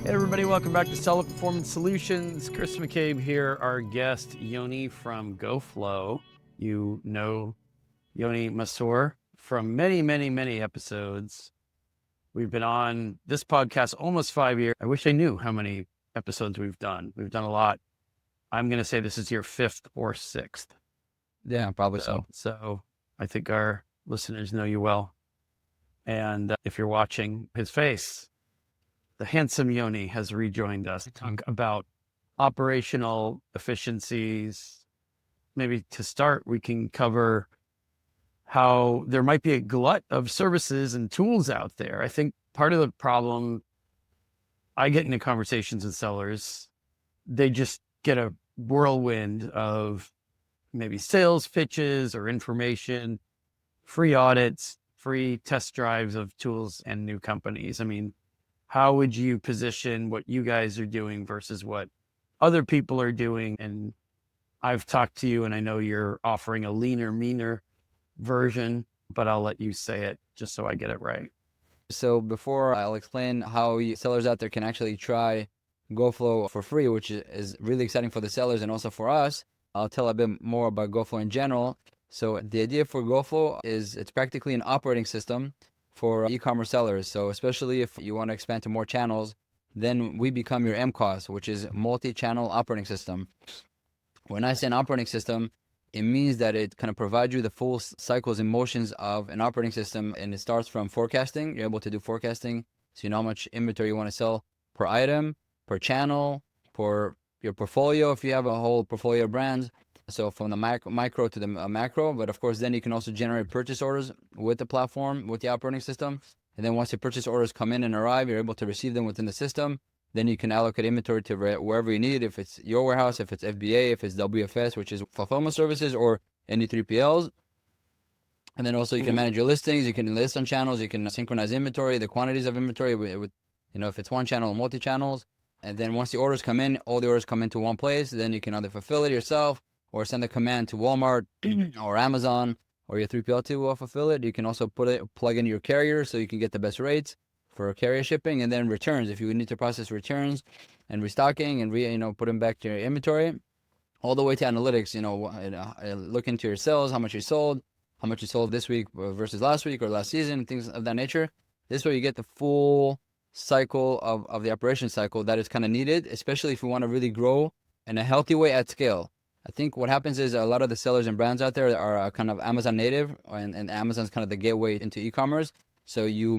Hey everybody, welcome back to Seller Performance Solutions. Chris McCabe here, our guest Yoni from Goflow. You know Yoni Mazor from many episodes. We've been on this podcast almost 5 years. I wish I knew how many episodes we've done. We've done a lot. I'm going to say this is your 5th or 6th. Yeah, probably so. So I think our listeners know you well. And if you're watching his face, the handsome Yoni has rejoined us to talk about operational efficiencies. Maybe to start, we can cover how there might be a glut of services and tools out there. I think part of the problem, I get into conversations with sellers, they just get a whirlwind of maybe sales pitches or information, free audits, free test drives of tools and new companies. I mean, how would you position what you guys are doing versus what other people are doing? And I've talked to you and I know you're offering a leaner, meaner version, but I'll let you say it just so I get it right. So before I'll explain how sellers out there can actually try Goflow for free, which is really exciting for the sellers and also for us, I'll tell a bit more about Goflow in general. So the idea for Goflow is it's practically an operating system for e-commerce sellers. So especially if you want to expand to more channels, then we become your MCOS, which is multi-channel operating system. When I say an operating system, it means that it kind of provides you the full cycles and motions of an operating system. And it starts from forecasting. You're able to do forecasting. So you know how much inventory you want to sell per item, per channel, per your portfolio, if you have a whole portfolio of brands. So from the micro to the macro, but of course, then you can also generate purchase orders with the platform, with the operating system. And then once the purchase orders come in and arrive, you're able to receive them within the system. Then you can allocate inventory to wherever you need, if it's your warehouse, if it's FBA, if it's WFS, which is fulfillment services, or any 3PLs. And then also you can manage your listings, you can list on channels, you can synchronize inventory, the quantities of inventory with if it's one channel or multi-channels. And then once the orders come in, all the orders come into one place. Then you can either fulfill it yourself or send a command to Walmart or Amazon or your 3PL to fulfill it. You can also plug in your carrier so you can get the best rates for carrier shipping, and then returns if you need to process returns and restocking and put them back to your inventory, all the way to analytics. Look into your sales, how much you sold this week versus last week or last season, things of that nature. This way you get the full cycle of the operation cycle that is kind of needed, especially if you want to really grow in a healthy way at scale. I think what happens is a lot of the sellers and brands out there are kind of Amazon native, and Amazon's kind of the gateway into e-commerce. So you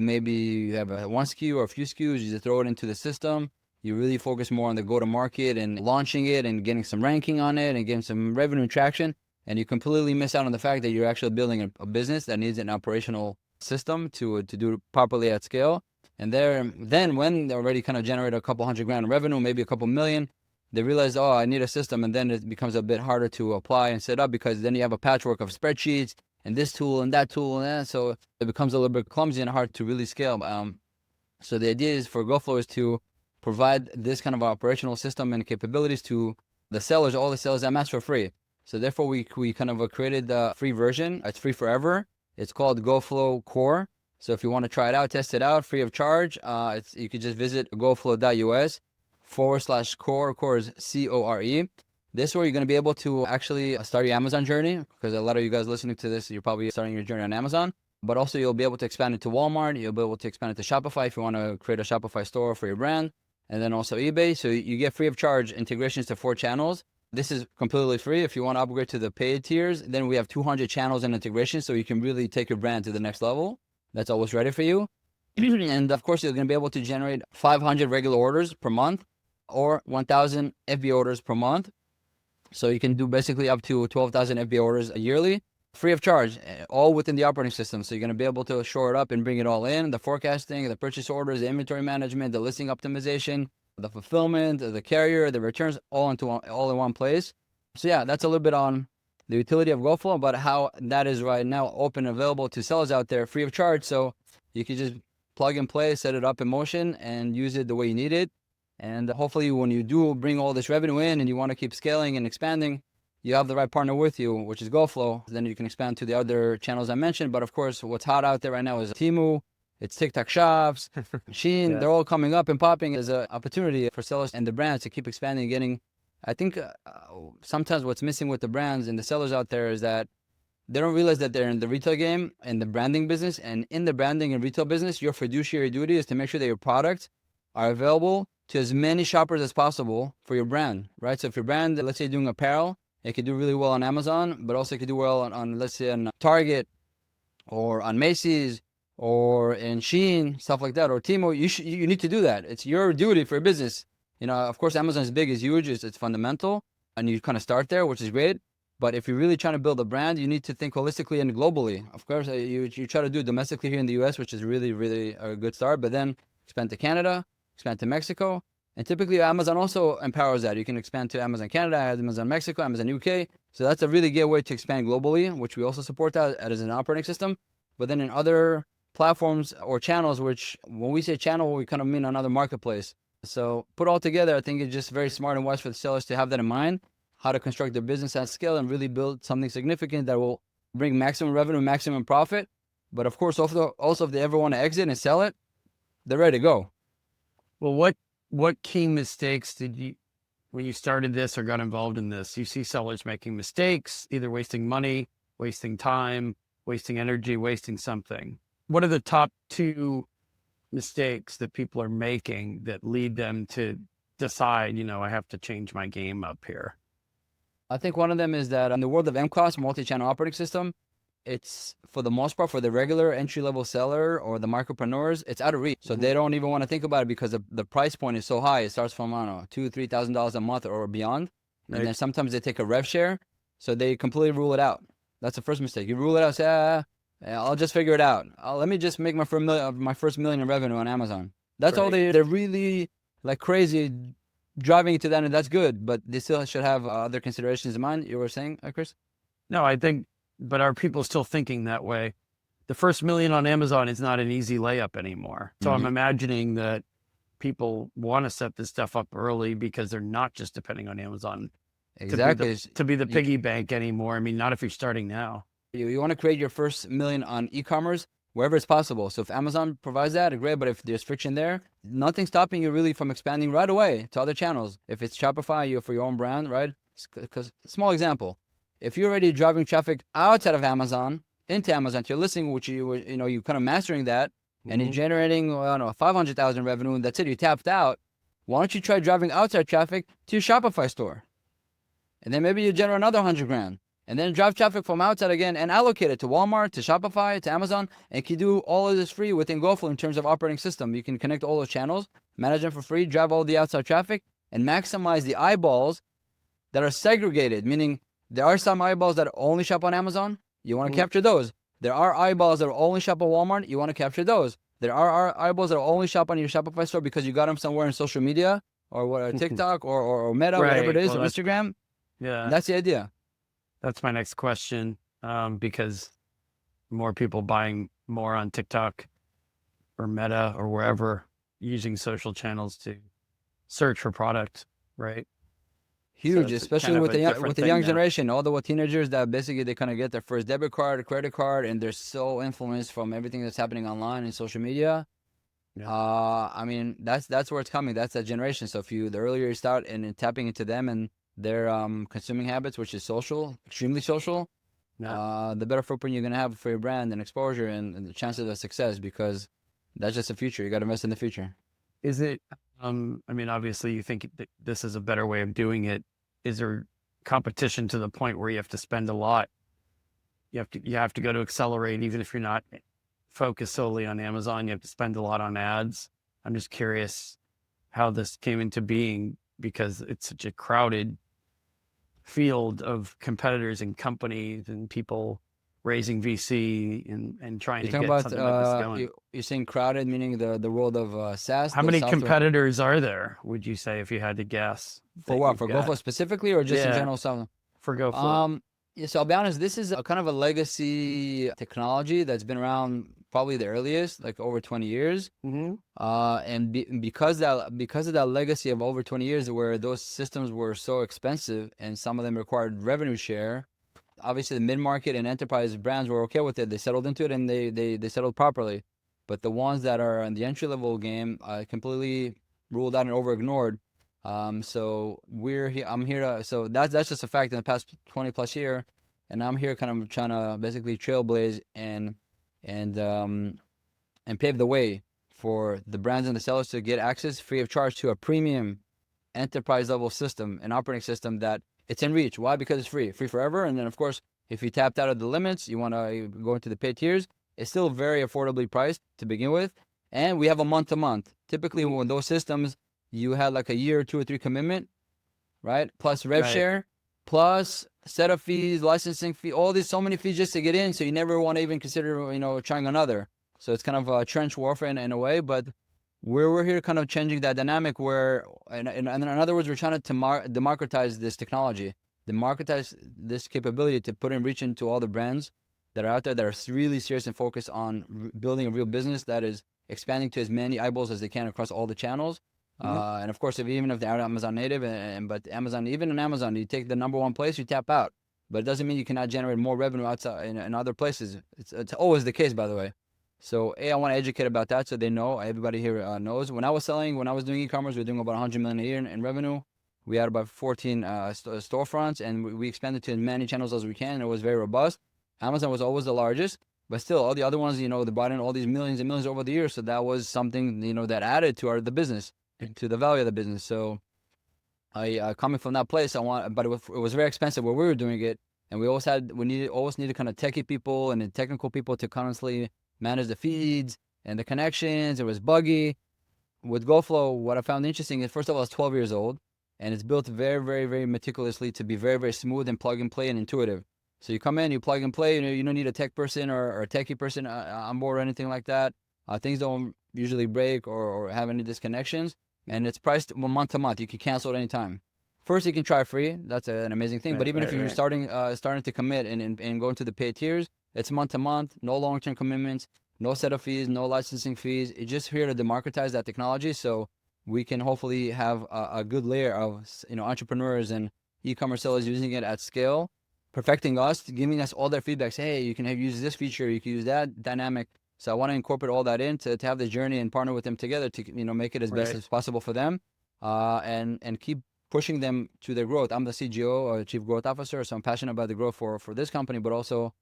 have a one SKU or a few SKUs, you just throw it into the system. You really focus more on the go-to-market and launching it and getting some ranking on it and getting some revenue traction. And you completely miss out on the fact that you're actually building a business that needs an operational system to do it properly at scale. And then when they already kind of generate a couple $100,000 in revenue, maybe a couple million, they realize, oh, I need a system. And then it becomes a bit harder to apply and set up, because then you have a patchwork of spreadsheets and this tool and that tool. And so it becomes a little bit clumsy and hard to really scale. So the idea is for Goflow is to provide this kind of operational system and capabilities to the sellers, all the sellers that match for free. So therefore we kind of created the free version. It's free forever. It's called Goflow Core. So if you want to try it out, test it out, free of charge, you could just visit goflow.us/core. Core is CORE. This way you're going to be able to actually start your Amazon journey, because a lot of you guys listening to this, you're probably starting your journey on Amazon. But also you'll be able to expand it to Walmart. You'll be able to expand it to Shopify if you want to create a Shopify store for your brand. And then also eBay. So you get free of charge integrations to 4 channels. This is completely free. If you want to upgrade to the paid tiers, then we have 200 channels and integrations, so you can really take your brand to the next level. That's always ready for you. And of course, you're going to be able to generate 500 regular orders per month or 1,000 FBA orders per month. So you can do basically up to 12,000 FBA orders yearly, free of charge, all within the operating system. So you're going to be able to shore it up and bring it all in, the forecasting, the purchase orders, the inventory management, the listing optimization, the fulfillment, the carrier, the returns, all in one place. So yeah, that's a little bit on the utility of Goflow, but how that is right now open and available to sellers out there free of charge. So you can just plug and play, set it up in motion, and use it the way you need it. And hopefully when you do bring all this revenue in and you want to keep scaling and expanding, you have the right partner with you, which is Goflow. Then you can expand to the other channels I mentioned. But of course, what's hot out there right now is Temu It's TikTok shops, Shein. Yeah. They're all coming up and popping as an opportunity for sellers and the brands to keep expanding and getting. I think sometimes what's missing with the brands and the sellers out there is that they don't realize that they're in the retail game and the branding business. And in the branding and retail business, your fiduciary duty is to make sure that your products are available to as many shoppers as possible for your brand, right? So if your brand, let's say, doing apparel, it could do really well on Amazon, but also it could do well on let's say, on Target or on Macy's or in Shein, stuff like that, or Timo. You need to do that. It's your duty for your business. Of course, Amazon is big, it's huge, it's fundamental, and you kind of start there, which is great. But if you're really trying to build a brand, you need to think holistically and globally. Of course, you try to do it domestically here in the US, which is really, really a good start. But then expand to Canada, expand to Mexico. And typically, Amazon also empowers that. You can expand to Amazon Canada, Amazon Mexico, Amazon UK. So that's a really good way to expand globally, which we also support that as an operating system. But then in other platforms or channels, which when we say channel, we kind of mean another marketplace. So put all together, I think it's just very smart and wise for the sellers to have that in mind, how to construct their business at scale and really build something significant that will bring maximum revenue, maximum profit. But of course, also if they ever want to exit and sell it, they're ready to go. Well, what key mistakes did you, when you started this or got involved in this, you see sellers making mistakes, either wasting money, wasting time, wasting energy, wasting something? What are the top 2 mistakes that people are making that lead them to decide, I have to change my game up here? I think one of them is that in the world of MCOS, multi-channel operating system, it's for the most part for the regular entry-level seller or the micropreneurs, it's out of reach. So they don't even want to think about it because the price point is so high. It starts from, I don't know, $2,000-$3,000 a month or beyond. Right. And then sometimes they take a rev share. So they completely rule it out. That's the first mistake. You rule it out, say, I'll just figure it out. Let me just make my first million in revenue on Amazon. That's all they're really like crazy driving into that, and that's good. But they still should have other considerations in mind. You were saying, Chris? No, I think, but are people still thinking that way? The first million on Amazon is not an easy layup anymore. So I'm imagining that people want to set this stuff up early because they're not just depending on Amazon Exactly. to be the piggy bank anymore. I mean, not if you're starting now. You want to create your first million on e-commerce wherever it's possible. So if Amazon provides that, great. But if there's friction there, nothing's stopping you really from expanding right away to other channels. If it's Shopify, you for your own brand, right? Because small example, if you're already driving traffic outside of Amazon into Amazon, to your listing, which you kind of mastering that, and you're generating 500,000 revenue, and that's it, you tapped out. Why don't you try driving outside traffic to your Shopify store, and then maybe you generate another 100 grand. And then drive traffic from outside again and allocate it to Walmart, to Shopify, to Amazon. And you can do all of this free within Goflow in terms of operating system. You can connect all those channels, manage them for free, drive all the outside traffic, and maximize the eyeballs that are segregated. Meaning there are some eyeballs that only shop on Amazon. You want to capture those. There are eyeballs that only shop on Walmart. You want to capture those. There are eyeballs that only shop on your Shopify store because you got them somewhere in social media or TikTok or Meta, whatever it is, or Instagram. Yeah. And that's the idea. That's my next question, because more people buying more on TikTok or Meta or wherever, using social channels to search for product, right? Huge, So especially with the young now. generation. All the teenagers that basically they kind of get their first debit card, credit card, and they're so influenced from everything that's happening online and social media. Yeah. I mean, that's where it's coming. That's that generation. So the earlier you start and tapping into them and their consuming habits, which is social, extremely social, the better footprint you're gonna have for your brand and exposure and the chances of success, because that's just the future. You got to invest in the future. Is it? I mean, obviously, you think that this is a better way of doing it. Is there competition to the point where you have to spend a lot? You have to go to accelerate, even if you're not focused solely on Amazon. You have to spend a lot on ads. I'm just curious how this came into being, because it's such a crowded field of competitors and companies and people raising VC and trying to get something like this going. You're saying crowded, meaning the world of SaaS? How many competitors are there, would you say, if you had to guess? For what? For Goflow specifically, or just in general? For Goflow. Yeah, so I'll be honest, this is a kind of a legacy technology that's been around probably the earliest, like over 20 years. And because of that legacy of over 20 years where those systems were so expensive and some of them required revenue share, obviously the mid-market and enterprise brands were okay with it. They settled into it and they settled properly. But the ones that are in the entry level game, completely ruled out and over ignored. So we're here. I'm here to. So that's just a fact in the past 20 plus year, and I'm here kind of trying to basically trailblaze and pave the way for the brands and the sellers to get access free of charge to a premium enterprise level system, an operating system that it's in reach. Why? Because it's free forever. And then of course, if you tapped out of the limits, you want to go into the paid tiers, it's still very affordably priced to begin with. And we have a month to month. Typically, when those systems, you had like a year, 2 or 3 commitment, right? Plus rev Right. share, plus setup fees, licensing fee, all these, so many fees just to get in. So you never want to even consider, trying another. So it's kind of a trench warfare in a way, but we're here kind of changing that dynamic where, in other words, we're trying to democratize this technology, democratize this capability to put in reach into all the brands that are out there that are really serious and focused on building a real business that is expanding to as many eyeballs as they can across all the channels. And of course, even if they're Amazon native, but Amazon, even in Amazon, you take the number 1 place, you tap out. But it doesn't mean you cannot generate more revenue outside in other places. It's always the case, by the way. So I want to educate about that so they know, everybody here knows. When I was doing e-commerce, we were doing about 100 million a year in revenue. We had about 14 storefronts, and we expanded to as many channels as we can. And it was very robust. Amazon was always the largest, but still, all the other ones, they brought in all these millions and millions over the years. So that was something, that added to the business, to the value of the business. So I coming from that place, but it was very expensive where we were doing it, and we always needed kind of techie people and technical people to constantly manage the feeds and the connections. It was buggy. With Goflow, what I found interesting is, first of all, it's 12 years old, and it's built very, very, very meticulously to be very, very smooth and plug and play and intuitive. So you come in, you plug and play. You don't need a tech person or a techie person on board or anything like that. Things don't usually break or have any disconnections, and it's priced month to month. You can cancel at any time. First, you can try free. That's an amazing thing. But even if you're starting to commit and go into the paid tiers, it's month to month, no long-term commitments, no setup fees, no licensing fees. It's just here to democratize that technology, so we can hopefully have a good layer of entrepreneurs and e-commerce sellers using it at scale, perfecting us, giving us all their feedback. Say, hey, you can use this feature, you can use that dynamic. So I want to incorporate all that in to have this journey and partner with them together to make it as best as possible for them, and keep pushing them to their growth. I'm the CGO or Chief Growth Officer, so I'm passionate about the growth for this company, but also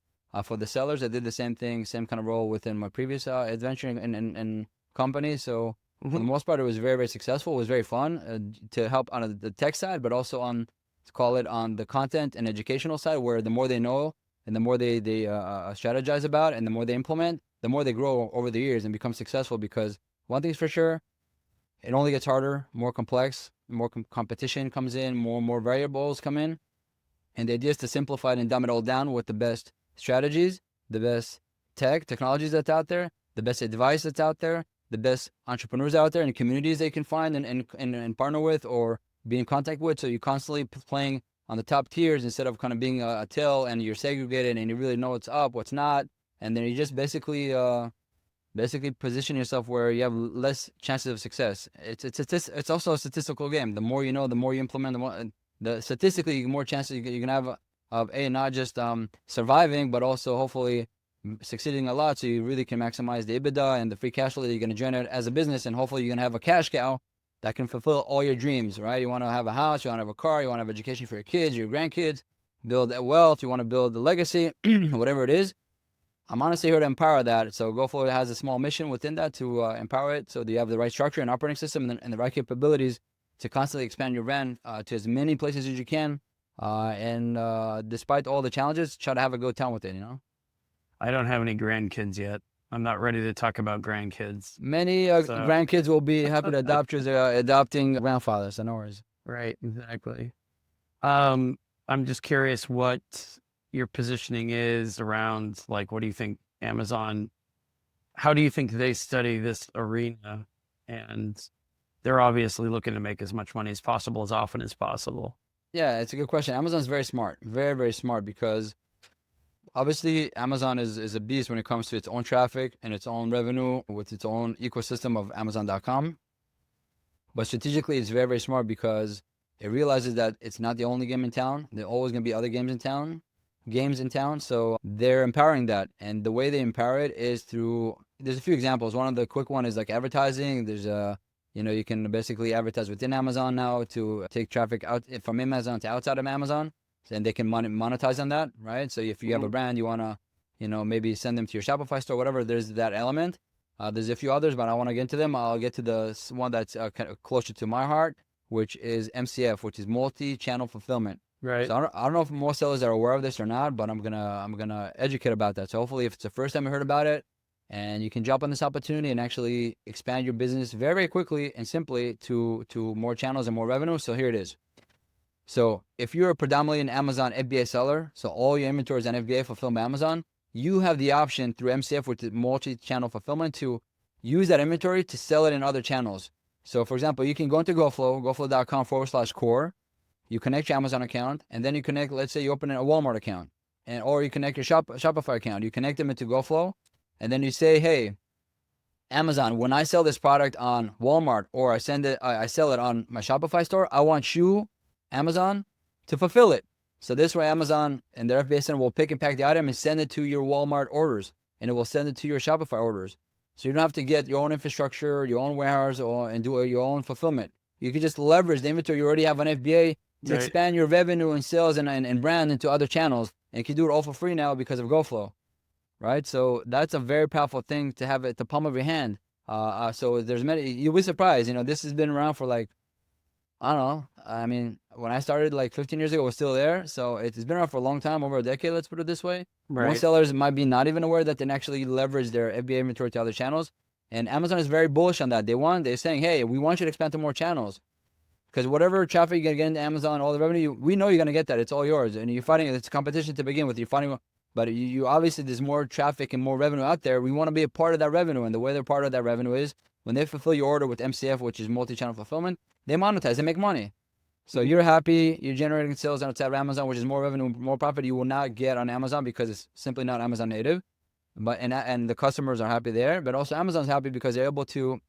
for the sellers. I did the same thing, same kind of role within my previous adventure and company. So for the most part, it was very, very successful. It was very fun to help on the tech side, but also on the content and educational side, where the more they know and the more they strategize about and the more they implement, the more they grow over the years and become successful. Because one thing's for sure, it only gets harder, more complex, more competition comes in, more variables come in. And the idea is to simplify it and dumb it all down with the best strategies, the best technologies that's out there, the best advice that's out there, the best entrepreneurs out there and communities they can find and partner with or be in contact with. So you're constantly playing on the top tiers instead of kind of being a tail, and you're segregated and you really know what's up, what's not. And then you just basically position yourself where you have less chances of success. It's also a statistical game. The more you know, the more you implement, the statistically more chances you can have of not just surviving, but also hopefully succeeding a lot. So you really can maximize the EBITDA and the free cash flow that you're going to generate as a business, and hopefully you're going to have a cash cow that can fulfill all your dreams, right? You want to have a house, you want to have a car, you want to have education for your kids, your grandkids, build wealth, you want to build the legacy, whatever it is. I'm honestly here to empower that. So Goflow has a small mission within that to empower it, so that you have the right structure and operating system and the right capabilities to constantly expand your brand to as many places as you can. And despite all the challenges, try to have a good time with it, I don't have any grandkids yet. I'm not ready to talk about grandkids. Many grandkids will be happy to adopt you as adopting grandfathers, so no worries. Right, exactly. I'm just curious what your positioning is around, like, what do you think Amazon, how do you think they study this arena? And they're obviously looking to make as much money as possible, as often as possible. Yeah, it's a good question. Amazon's very smart, very, very smart, because obviously Amazon is a beast when it comes to its own traffic and its own revenue with its own ecosystem of Amazon.com. But strategically, it's very, very smart because it realizes that it's not the only game in town. There are always going to be other games in town. games in town. So they're empowering that. And the way they empower it is through, there's a few examples. One of the quick one is like advertising. There's you can basically advertise within Amazon now to take traffic out from Amazon to outside of Amazon. And they can monetize on that, right? So if you have a brand, you want to, maybe send them to your Shopify store, whatever, there's that element. There's a few others, but I want to get into them. I'll get to the one that's kind of closer to my heart, which is MCF, which is multi-channel fulfillment. Right. So I don't know if most sellers are aware of this or not, but I'm gonna educate about that. So hopefully, if it's the first time you heard about it, and you can jump on this opportunity and actually expand your business very, very quickly and simply to more channels and more revenue. So here it is. So if you're predominantly an Amazon FBA seller, so all your inventory is on FBA fulfilled by Amazon, you have the option through MCF, which is multi-channel fulfillment, to use that inventory to sell it in other channels. So for example, you can go into Goflow, goflow.com/core. You connect your Amazon account, and then you connect, let's say you open a Walmart account, or you connect your Shopify account. You connect them into Goflow, and then you say, hey, Amazon, when I sell this product on Walmart, or I sell it on my Shopify store, I want you, Amazon, to fulfill it. So this way, Amazon and their FBA center will pick and pack the item and send it to your Walmart orders, and it will send it to your Shopify orders. So you don't have to get your own infrastructure, your own warehouse, and do your own fulfillment. You can just leverage the inventory you already have on FBA to expand your revenue and sales and brand into other channels. And you can do it all for free now because of Goflow, right? So that's a very powerful thing to have at the palm of your hand. So there's many, you'll be surprised. This has been around for like, I don't know. I mean, when I started like 15 years ago, it was still there. So it's been around for a long time, over a decade, let's put it this way. Right. Most sellers might be not even aware that they can actually leverage their FBA inventory to other channels. And Amazon is very bullish on that. They're saying, hey, we want you to expand to more channels. Because whatever traffic you're going to get into Amazon, all the revenue, we know you're going to get that. It's all yours. And you're fighting, it's competition to begin with. But you obviously, there's more traffic and more revenue out there. We want to be a part of that revenue. And the way they're part of that revenue is when they fulfill your order with MCF, which is multi-channel fulfillment, they monetize, they make money. So you're happy, you're generating sales outside of Amazon, which is more revenue, more profit you will not get on Amazon because it's simply not Amazon native. But and the customers are happy there. But also Amazon's happy because they're able to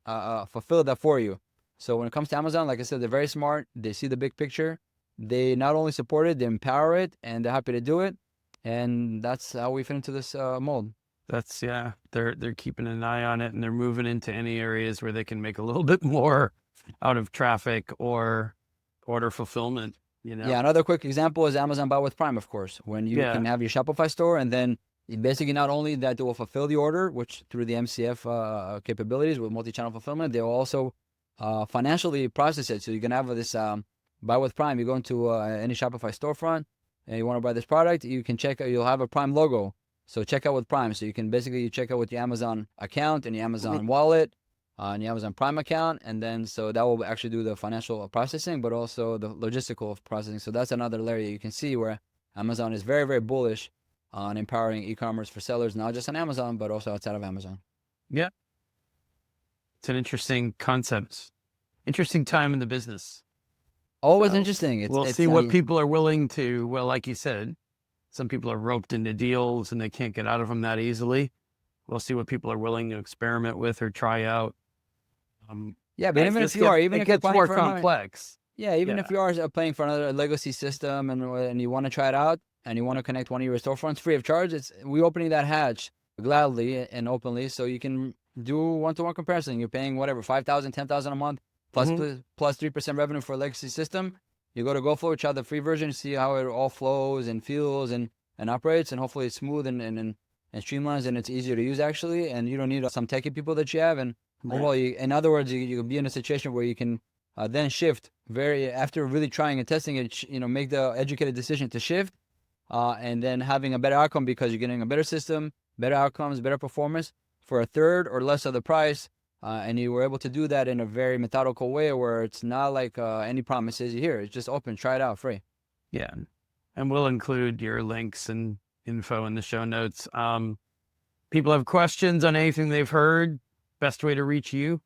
fulfill that for you. So when it comes to Amazon, like I said, they're very smart. They see the big picture. They not only support it, they empower it, and they're happy to do it. And that's how we fit into this mold. That's, they're keeping an eye on it, and they're moving into any areas where they can make a little bit more out of traffic or order fulfillment. Yeah, another quick example is Amazon Buy with Prime, of course. When you can have your Shopify store, and then basically not only that they will fulfill the order, which through the MCF capabilities with multi-channel fulfillment, they will also financially process it. So you can have this Buy with Prime. You go into any Shopify storefront and you want to buy this product, you can check out, you'll have a Prime logo. So check out with Prime. So you can basically check out with your Amazon account and your Amazon wallet and your Amazon Prime account. And then so that will actually do the financial processing, but also the logistical processing. So that's another layer you can see where Amazon is very, very bullish on empowering e-commerce for sellers, not just on Amazon, but also outside of Amazon. Yeah. It's an interesting concept. Interesting time in the business. Always interesting. We'll see what people are willing to, well, like you said, some people are roped into deals and they can't get out of them that easily. We'll see what people are willing to experiment with or try out. Yeah, but even if you are, even it if you're gets planning more for complex. Yeah, even if you are playing for another legacy system and you want to try it out and you want to connect one of your storefronts free of charge, we're opening that hatch gladly and openly so you can do one-to-one comparison. You're paying whatever, $5,000, $10,000 a month plus 3% revenue for a legacy system. You go to Goflow, try the free version, see how it all flows and feels and operates, and hopefully it's smooth and streamlines and it's easier to use actually, and you don't need some techie people that you have. And overall, in other words, you can be in a situation where you can then shift after really trying and testing it, make the educated decision to shift and then having a better outcome because you're getting a better system, better outcomes, better performance for a third or less of the price. And you were able to do that in a very methodical way where it's not like any promises you hear. It's just open, try it out, free. Yeah. And we'll include your links and info in the show notes. People have questions on anything they've heard. Best way to reach you?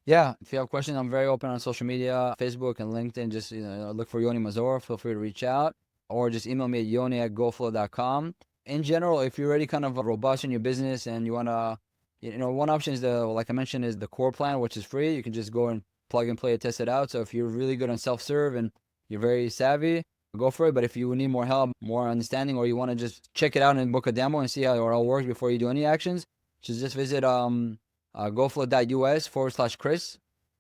Yeah. If you have questions, I'm very open on social media, Facebook and LinkedIn. Just look for Yoni Mazor. Feel free to reach out or just email me at yoni@goflow.com. In general, if you're already kind of robust in your business and you want to, one option is like I mentioned, is the core plan, which is free. You can just go and plug and play it, test it out. So if you're really good on self-serve and you're very savvy, go for it. But if you need more help, more understanding, or you want to just check it out and book a demo and see how it all works before you do any actions, just visit goflow.us/Chris.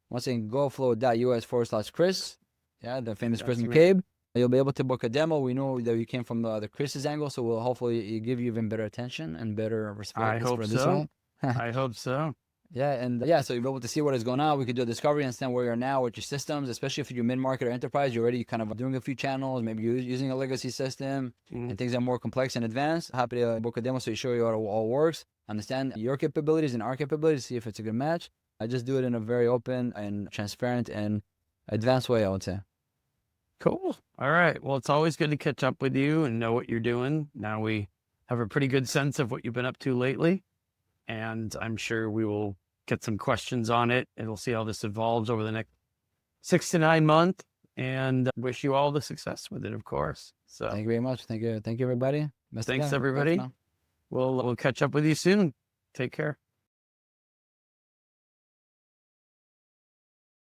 Once again, goflow.us/Chris. Yeah, the famous Chris That's me. McCabe. You'll be able to book a demo. We know that you came from the Chris's angle, so we'll hopefully give you even better attention and better respect. I hope for this so. one. I hope so. Yeah, and so you'll be able to see what is going on. We could do a discovery, understand where you're now with your systems, especially if you're mid-market or enterprise. You're already kind of doing a few channels, maybe you're using a legacy system, and things are more complex and advanced. Happy to book a demo so you show you how it all works, understand your capabilities and our capabilities, see if it's a good match. I just do it in a very open and transparent and advanced way, I would say. Cool. All right. Well, it's always good to catch up with you and know what you're doing. Now we have a pretty good sense of what you've been up to lately, and I'm sure we will get some questions on it, and we'll see how this evolves over the next 6 to 9 months, and wish you all the success with it, of course. So Thank you very much. Thank you, everybody. Thanks, everybody. We'll catch up with you soon. Take care.